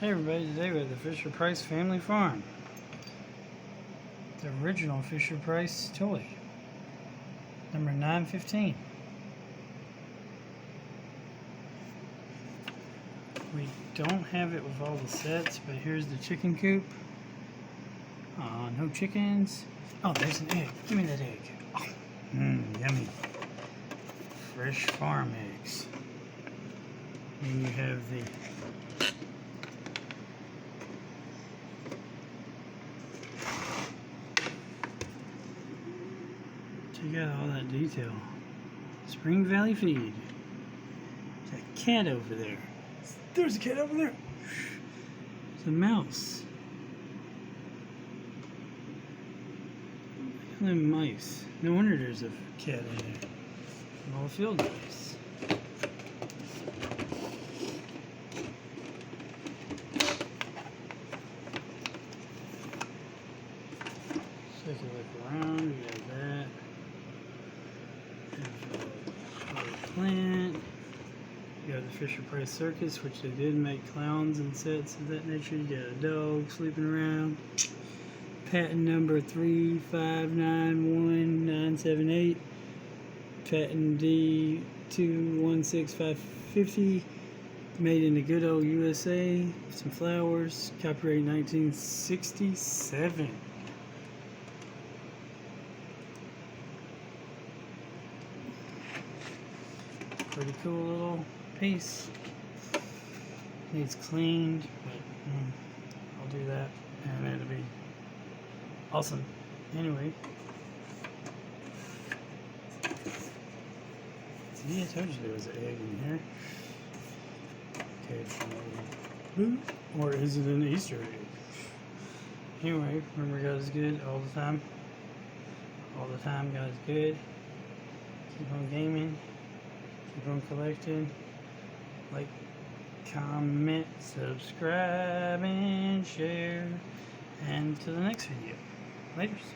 Hey everybody, today we're at the Fisher-Price Family Farm. The original Fisher-Price toy. Number 915. We don't have it with all the sets, but here's the chicken coop. No chickens. Oh, there's an egg. Give me that egg. Oh, yummy. Fresh farm eggs. And you have the check out all that detail. Spring Valley feed. There's a cat over there. There's a cat over there. There's a mouse. Look at them mice. No wonder there's a cat in there. And all the field mice. Take a look around. We got that. Plant. You got the Fisher-Price Circus, which they did make clowns and sets of that nature. You got a dog sleeping around. Patent number 3591978. Patent D216550. Made in the good old USA. Some flowers. Copyright 1967. Pretty cool little piece. Needs cleaned, but I'll do that and it'll be awesome. Anyway, see, I told you there was an egg in here. Okay, or is it an Easter egg? Anyway, remember, God is good all the time. All the time, God is good. Keep on gaming. Keep on collecting. Like, comment, subscribe, and share. And to the next video. Laters.